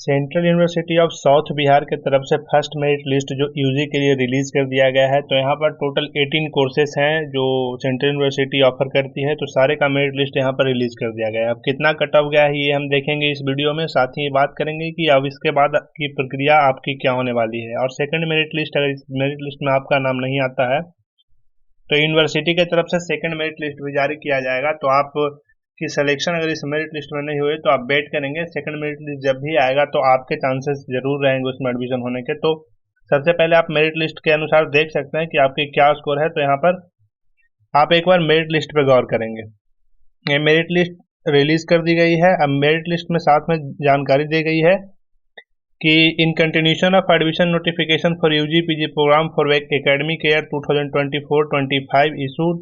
Central university of south Bihar के तरफ से फर्स्ट मेरिट लिस्ट जो यूजी के लिए रिलीज कर दिया गया है। तो यहाँ पर टोटल 18 कोर्सेज हैं जो सेंट्रल यूनिवर्सिटी ऑफर करती है। तो सारे का मेरिट लिस्ट यहाँ पर रिलीज कर दिया गया है। अब कितना कट ऑफ गया है ये हम देखेंगे इस वीडियो में, साथ ही बात करेंगे कि अब इसके बाद की प्रक्रिया आपकी क्या होने वाली है। और सेकेंड मेरिट लिस्ट, अगर इस मेरिट लिस्ट में आपका नाम नहीं आता है तो यूनिवर्सिटी की तरफ से सेकेंड मेरिट लिस्ट भी जारी किया जाएगा। तो आप की सिलेक्शन अगर इस मेरिट लिस्ट में नहीं हुई तो आप वेट करेंगे, सेकंड मेरिट लिस्ट जब भी आएगा तो आपके चांसेस जरूर रहेंगे उसमें एडमिशन होने के। तो सबसे पहले आप मेरिट लिस्ट के अनुसार देख सकते हैं कि आपकी क्या स्कोर है। तो यहाँ पर आप एक बार मेरिट लिस्ट पे गौर करेंगे। ये मेरिट लिस्ट रिलीज कर दी गई है। अब मेरिट लिस्ट में साथ में जानकारी दी गई है कि in continuation of admission notification for UG PG programme for academic year 2024-25 issued,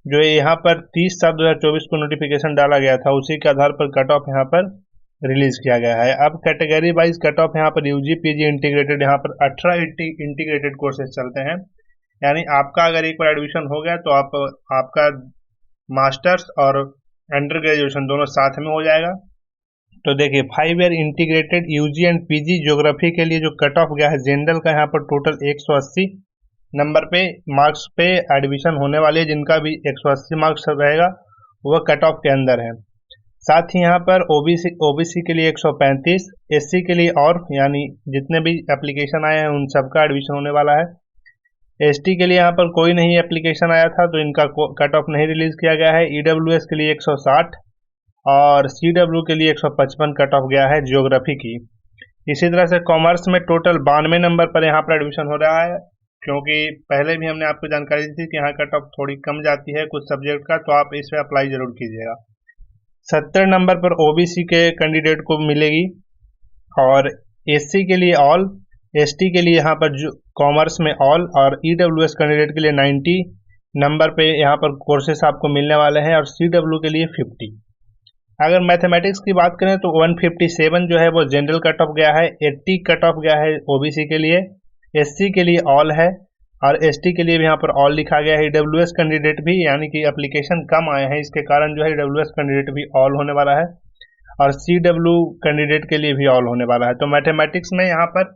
जो यहाँ पर 30/7/2024 को नोटिफिकेशन डाला गया था, उसी के आधार पर कट ऑफ यहाँ पर रिलीज किया गया है। अब कैटेगरी वाइज कट ऑफ यहाँ पर यूजी पीजी इंटीग्रेटेड, यहाँ पर 18 इंटीग्रेटेड कोर्सेज चलते हैं। यानी आपका अगर एक बार एडमिशन हो गया तो आपका मास्टर्स और अंडर ग्रेजुएशन दोनों साथ में हो जाएगा। तो देखिए 5 year integrated UG and PG geography के लिए जो कट ऑफ गया है जनरल का, यहाँ पर टोटल 180 नंबर पे मार्क्स पे एडमिशन होने वाले हैं। जिनका भी 180 मार्क्स रहेगा वह कट ऑफ के अंदर है। साथ ही यहाँ पर ओबीसी के लिए 135, एससी के लिए और यानी जितने भी एप्लीकेशन आए हैं उन सबका एडमिशन होने वाला है। एसटी के लिए यहाँ पर कोई नहीं एप्लीकेशन आया था तो इनका कट ऑफ नहीं रिलीज किया गया है। ईडब्ल्यूएस के लिए 160 और सीडब्ल्यू के लिए 155 कट ऑफ गया है ज्योग्राफी की। इसी तरह से कॉमर्स में टोटल 92 नंबर पर यहाँ पर एडमिशन हो रहा है, क्योंकि पहले भी हमने आपको जानकारी दी थी कि यहाँ कट ऑफ थोड़ी कम जाती है कुछ सब्जेक्ट का, तो आप इस पे अप्लाई जरूर कीजिएगा। 70 नंबर पर ओबीसी के कैंडिडेट को मिलेगी और एससी के लिए ऑल, एसटी के लिए यहाँ पर कॉमर्स में ऑल और ईडब्ल्यूएस कैंडिडेट के लिए 90 नंबर पे यहाँ पर कोर्सेस आपको मिलने वाले हैं और सीडब्ल्यू के लिए 50। अगर मैथमेटिक्स की बात करें तो 157 जो है वो जनरल कट ऑफ गया है, 80 कट ऑफ गया है ओबीसी के लिए, एससी के लिए ऑल है और एसटी के लिए भी यहाँ पर ऑल लिखा गया है। ईडब्ल्यूएस कैंडिडेट भी, यानी कि एप्लीकेशन कम आए हैं इसके कारण जो है ईडब्ल्यूएस कैंडिडेट भी ऑल होने वाला है और सीडब्ल्यू कैंडिडेट के लिए भी ऑल होने वाला है। तो मैथमेटिक्स में यहाँ पर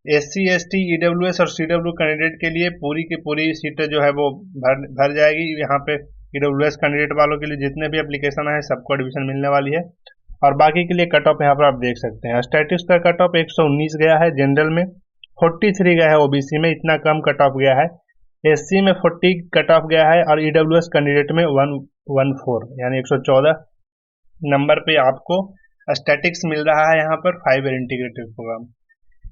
एससी एसटी ईडब्ल्यूएस और सीडब्ल्यू कैंडिडेट के लिए पूरी की पूरी सीटें जो है वो भर जाएगी। यहाँ पे ईडब्ल्यूएस कैंडिडेट वालों के लिए जितने भी एप्लीकेशन है सबको एडमिशन मिलने वाली है और बाकी के लिए कट ऑफ यहाँ पर आप देख सकते हैं। स्टैटिस्टिक्स का कट ऑफ 119 गया है जनरल में, 43 गया है ओबीसी में, इतना कम कट ऑफ गया है। एससी में 40 कट ऑफ गया है और ईडब्ल्यूएस कैंडिडेट में 114 यानी 114 नंबर पे आपको स्टैटिक्स मिल रहा है यहाँ पर 5 ईयर इंटीग्रेटेड प्रोग्राम।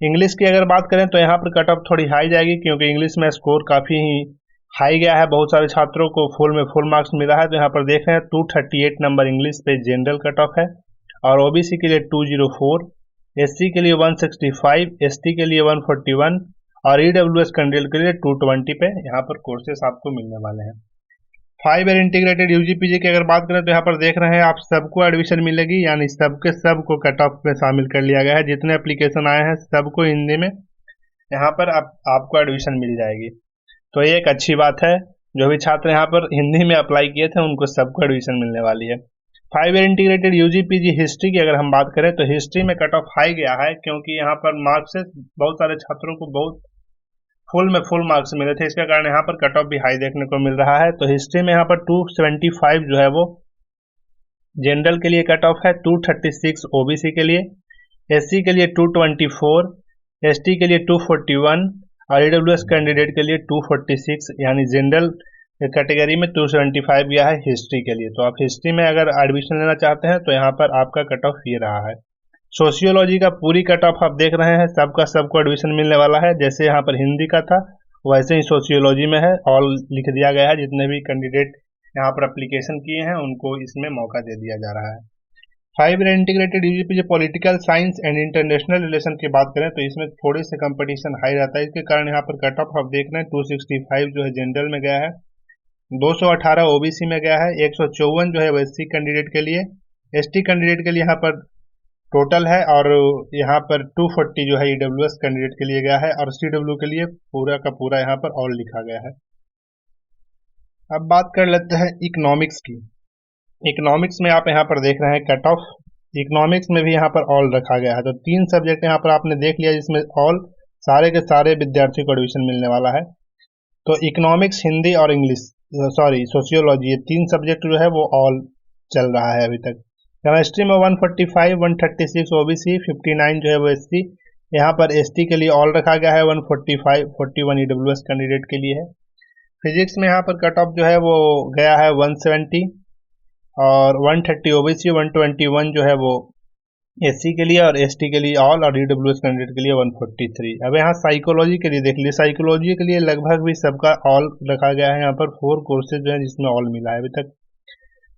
इंग्लिश की अगर बात करें तो यहाँ पर कट ऑफ थोड़ी हाई जाएगी, क्योंकि इंग्लिश में स्कोर काफी ही हाई गया है, बहुत सारे छात्रों को फुल मार्क्स मिला है। तो यहाँ पर देख रहे हैं 238 नंबर इंग्लिश पे जनरल कट ऑफ है और ओबीसी के लिए 204, एससी के लिए 165, एसटी के लिए 141 और ईडब्ल्यूएस कैंडिडेट के लिए 220 पे यहाँ पर कोर्सेस आपको मिलने वाले हैं। 5 ईयर इंटीग्रेटेड यूजी पीजी की अगर बात करें तो यहाँ पर देख रहे हैं आप सबको एडमिशन मिलेगी, यानी सबके सबको कट ऑफ में शामिल कर लिया गया है। जितने एप्लीकेशन आए हैं सबको हिंदी में यहाँ पर आपको एडमिशन मिल जाएगी। तो ये एक अच्छी बात है, जो भी छात्र यहाँ पर हिंदी में अप्लाई किए थे उनको सबको एडमिशन मिलने वाली है। 5 year integrated UG PG history की अगर हम बात करें तो हिस्ट्री में कट ऑफ हाई गया है, क्योंकि यहाँ पर मार्क्स बहुत सारे छात्रों को बहुत फुल मार्क्स मिले थे, इसके कारण यहाँ पर कट ऑफ भी हाई देखने को मिल रहा है। तो हिस्ट्री में यहाँ पर 275 जो है वो जनरल के लिए कट ऑफ है, 236 ओबीसी के लिए, एससी के लिए 224, एसटी के लिए 241 और ईडब्ल्यूएस कैंडिडेट के लिए 246 यानी जनरल कैटेगरी में 275 गया है हिस्ट्री के लिए। तो आप हिस्ट्री में अगर एडमिशन लेना चाहते हैं तो यहाँ पर आपका कट ऑफ ये रहा है। सोशियोलॉजी का पूरी कट ऑफ आप देख रहे हैं, सबका सबको एडमिशन मिलने वाला है। जैसे यहाँ पर हिंदी का था वैसे ही सोशियोलॉजी में है, ऑल लिख दिया गया है। जितने भी कैंडिडेट यहाँ पर एप्लीकेशन किए हैं उनको इसमें मौका दे दिया जा रहा है। 5 year integrated UG political science and international relation की बात करें तो इसमें थोड़े से कंपटीशन हाई रहता है, इसके कारण यहाँ पर कट ऑफ आप देख रहे हैं 265 जो है जनरल में गया है, 218 ओबीसी में गया है, 154 जो है एससी कैंडिडेट के लिए, एसटी कैंडिडेट के लिए यहाँ पर टोटल है और यहाँ पर 240 जो है ईडब्ल्यूएस कैंडिडेट के लिए गया है और सीडब्ल्यू के लिए पूरा का पूरा यहाँ पर ऑल लिखा गया है। अब बात कर लेते हैं इकोनॉमिक्स की। इकोनॉमिक्स में आप यहाँ पर देख रहे हैं कट ऑफ इकोनॉमिक्स में भी यहाँ पर ऑल रखा गया है। तो 3 सब्जेक्ट यहाँ पर आपने देख लिया जिसमें ऑल सारे के सारे विद्यार्थियों को एडमिशन मिलने वाला है। तो इकोनॉमिक्स, हिंदी और इंग्लिश, सॉरी सोशियोलॉजी, ये 3 सब्जेक्ट जो है वो ऑल चल रहा है अभी तक। केमिस्ट्री में 145, 136 ओबीसी, 59 जो है वो एससी। यहाँ पर एसटी के लिए ऑल रखा गया है, 145, 41 ईडब्ल्यूएस कैंडिडेट के लिए है। फिजिक्स में यहाँ पर कट ऑफ जो है वो गया है 170 और 130 ओबीसी, 121 जो है वो एससी के लिए और एसटी के लिए ऑल, और ईडब्ल्यूएस कैंडिडेट के लिए 143। अब यहाँ साइकोलॉजी के लिए देख लीजिए, साइकोलॉजी के लिए लगभग भी सबका ऑल रखा गया है। यहाँ पर 4 कोर्सेज जो है जिसमें ऑल मिला है अभी तक।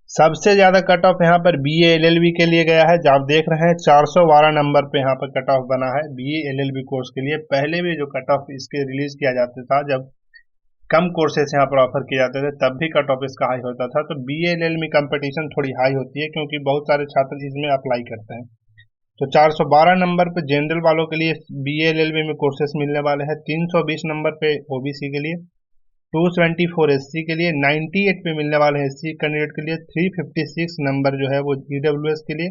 सबसे ज्यादा कट ऑफ यहाँ पर बीए एलएलबी के लिए गया है, जो आप देख रहे हैं 412 नंबर पे यहाँ पर कट ऑफ बना है बीए एलएलबी कोर्स के लिए। पहले भी जो कट ऑफ इसके रिलीज किया जाता था, जब कम कोर्सेज यहाँ पर ऑफर किए जाते थे, तब भी कट ऑफ इसका हाई होता था। तो बीए एलएलबी कंपटीशन थोड़ी हाई होती है क्योंकि बहुत सारे छात्र इसमें अप्लाई करते हैं। तो 412 नंबर पे जनरल वालों के लिए बीए एलएलबी में कोर्सेज मिलने वाले हैं। 320 नंबर पे ओबीसी के लिए, 274 एससी के लिए, 98 पे मिलने वाले हैं एससी कैंडिडेट के लिए, 356 नंबर जो है वो ईडब्ल्यूएस के लिए,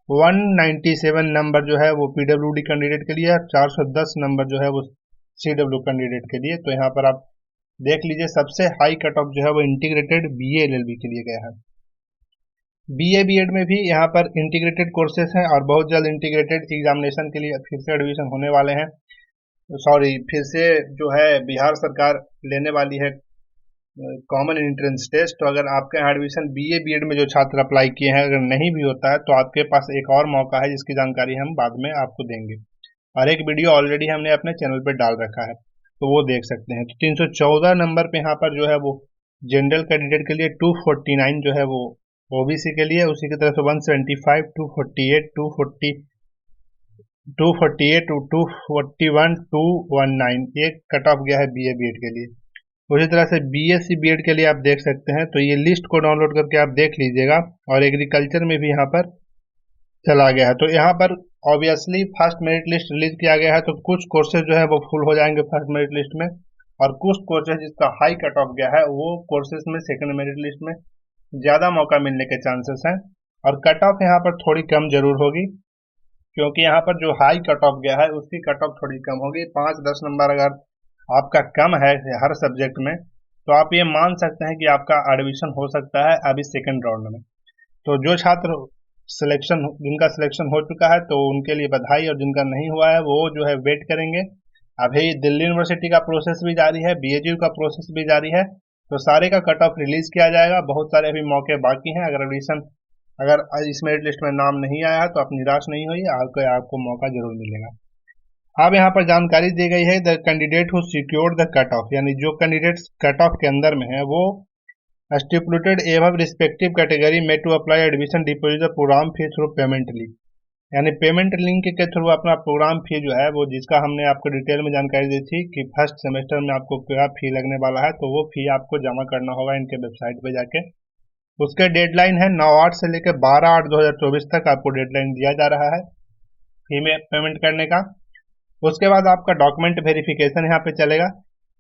197 नंबर जो है वो पीडब्ल्यूडी कैंडिडेट के लिए, 410 नंबर जो है वो सीडब्ल्यू कैंडिडेट के लिए। तो यहाँ पर आप देख लीजिए सबसे हाई कट ऑफ जो है वो इंटीग्रेटेड बीए एलएलबी के लिए गया है। बीए बीएड में भी यहाँ पर इंटीग्रेटेड कोर्सेज हैं और बहुत जल्द इंटीग्रेटेड एग्जामिनेशन के लिए फिर से एडमिशन होने वाले हैं। सॉरी, फिर से जो है बिहार सरकार लेने वाली है कॉमन एंट्रेंस टेस्ट। तो अगर आपके यहाँ एडमिशन बीए बीएड में जो छात्र अप्लाई किए हैं अगर नहीं भी होता है तो आपके पास एक और मौका है जिसकी जानकारी हम बाद में आपको देंगे, और एक वीडियो ऑलरेडी हमने अपने चैनल पर डाल रखा है तो वो देख सकते हैं। तो 314 नंबर पे यहाँ पर जो है वो जनरल कैंडिडेट के लिए, 249 जो है वो ओबीसी के लिए, उसी की तरफ से 175, 248, 241, 219 एक कट ऑफ गया है बीए बीएड के लिए। उसी तरह से बीएससी बीएड के लिए आप देख सकते हैं। तो ये लिस्ट को डाउनलोड करके आप देख लीजिएगा, और एग्रीकल्चर में भी यहाँ पर चला गया है। तो यहाँ पर obviously first merit list release किया गया है, तो कुछ कोर्सेज जो है वो फुल हो जाएंगे फर्स्ट मेरिट लिस्ट में, और कुछ कोर्सेज जिसका हाई कट ऑफ गया है वो कोर्सेज में सेकंड मेरिट लिस्ट में ज्यादा मौका मिलने के चांसेस हैं। और कट ऑफ यहाँ पर थोड़ी कम जरूर होगी क्योंकि यहाँ पर जो हाई कट ऑफ गया है उसकी कट ऑफ थोड़ी कम होगी। 5-10 नंबर अगर आपका कम है हर सब्जेक्ट में तो आप ये मान सकते हैं कि आपका एडमिशन हो सकता है अभी सेकंड राउंड में। तो जो छात्र जिनका सिलेक्शन हो चुका है तो उनके लिए बधाई, और जिनका नहीं हुआ है वो जो है वेट करेंगे। अभी दिल्ली यूनिवर्सिटी का प्रोसेस भी जारी है, बीएचयू का प्रोसेस भी जारी है, तो सारे का कट ऑफ रिलीज किया जाएगा। बहुत सारे अभी मौके बाकी हैं। अगर इस मेरिट लिस्ट में नाम नहीं आया है तो आप निराश नहीं होइए, आपको मौका जरूर मिलेगा। अब यहाँ पर जानकारी दी गई है, the candidate who secured the cut off, यानी जो कैंडिडेट्स कट ऑफ के अंदर में है वो स्टिपुलेटेड एबव रिस्पेक्टिव कैटेगरी में to apply admission deposit the program fee through payment link, यानी पेमेंट लिंक के थ्रू अपना प्रोग्राम फी जो है वो, जिसका हमने आपको डिटेल में जानकारी दी थी कि फर्स्ट सेमेस्टर में आपको क्या फी लगने वाला है, तो वो फी आपको जमा करना होगा इनके वेबसाइट पे जाके। उसके डेडलाइन है 9/8 से लेकर 12/8/2024 तक आपको डेडलाइन दिया जा रहा है फी में पेमेंट करने का। उसके बाद आपका डॉक्यूमेंट वेरिफिकेशन यहाँ पे चलेगा,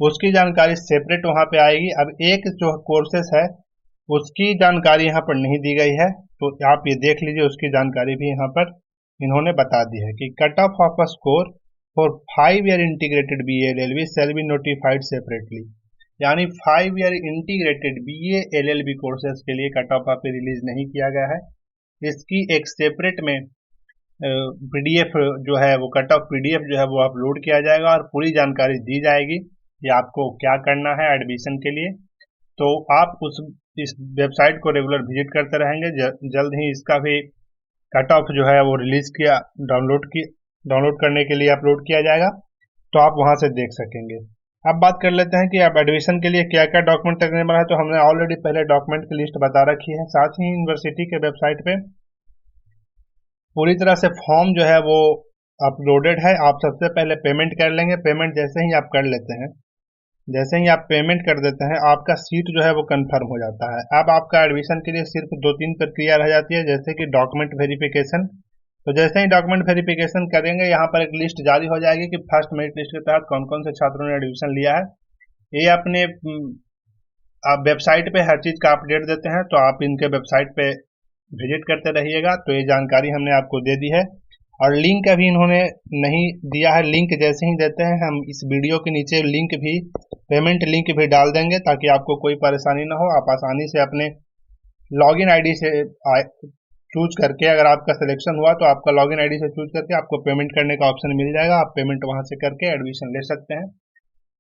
उसकी जानकारी सेपरेट वहां पे आएगी। अब एक जो कोर्सेस है उसकी जानकारी यहाँ पर नहीं दी गई है, तो आप ये देख लीजिए, उसकी जानकारी भी यहाँ पर इन्होंने बता दी है कि cut of a score for 5 year integrated BA LLB shall be notified separately, यानी 5 year integrated BA LLB courses के लिए कट ऑफ आप रिलीज नहीं किया गया है। इसकी एक सेपरेट में पीडीएफ जो है वो कट ऑफ पीडीएफ जो है वो अपलोड किया जाएगा और पूरी जानकारी दी जाएगी कि आपको क्या करना है एडमिशन के लिए। तो आप इस वेबसाइट को रेगुलर विजिट करते रहेंगे। जल्द ही इसका भी कट ऑफ जो है वो रिलीज किया डाउनलोड करने के लिए अपलोड किया जाएगा, तो आप वहां से देख सकेंगे। अब बात कर लेते हैं कि आप एडमिशन के लिए क्या क्या डॉक्यूमेंट लगने वाला है। तो हमने ऑलरेडी पहले डॉक्यूमेंट की लिस्ट बता रखी है, साथ ही यूनिवर्सिटी के वेबसाइट पे पूरी तरह से फॉर्म जो है वो अपलोडेड है। आप सबसे पहले पेमेंट कर लेंगे। पेमेंट जैसे ही आप कर लेते हैं, जैसे ही आप पेमेंट कर देते हैं, आपका सीट जो है वो कंफर्म हो जाता है। अब आपका एडमिशन के लिए सिर्फ 2-3 प्रक्रिया रह जाती है, जैसे कि डॉक्यूमेंट वेरिफिकेशन। तो जैसे ही डॉक्यूमेंट वेरिफिकेशन करेंगे, यहाँ पर एक लिस्ट जारी हो जाएगी कि फर्स्ट मेरिट लिस्ट के तहत कौन कौन से छात्रों ने एडमिशन लिया है। ये अपने आप वेबसाइट पे हर चीज का अपडेट देते हैं, तो आप इनके वेबसाइट पे विजिट करते रहिएगा। तो ये जानकारी हमने आपको दे दी है, और लिंक अभी इन्होंने नहीं दिया है। लिंक जैसे ही देते हैं हम इस वीडियो के नीचे लिंक भी, पेमेंट लिंक भी डाल देंगे, ताकि आपको कोई परेशानी ना हो। आप आसानी से अपने लॉगिन आईडी से चूज करके, अगर आपका सिलेक्शन हुआ तो आपका लॉगिन आईडी से चूज करके आपको पेमेंट करने का ऑप्शन मिल जाएगा। आप पेमेंट वहां से करके एडमिशन ले सकते हैं।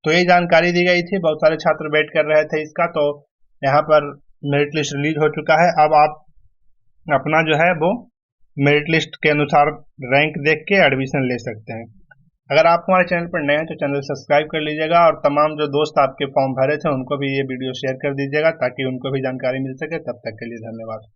तो ये जानकारी दी गई थी, बहुत सारे छात्र वेट कर रहे थे इसका। तो यहाँ पर मेरिट लिस्ट रिलीज हो चुका है। अब आप अपना जो है वो मेरिट लिस्ट के अनुसार रैंक देख के एडमिशन ले सकते हैं। अगर आप हमारे चैनल पर नए हैं तो चैनल सब्सक्राइब कर लीजिएगा, और तमाम जो दोस्त आपके फॉर्म भरे थे उनको भी ये वीडियो शेयर कर दीजिएगा, ताकि उनको भी जानकारी मिल सके। तब तक के लिए धन्यवाद।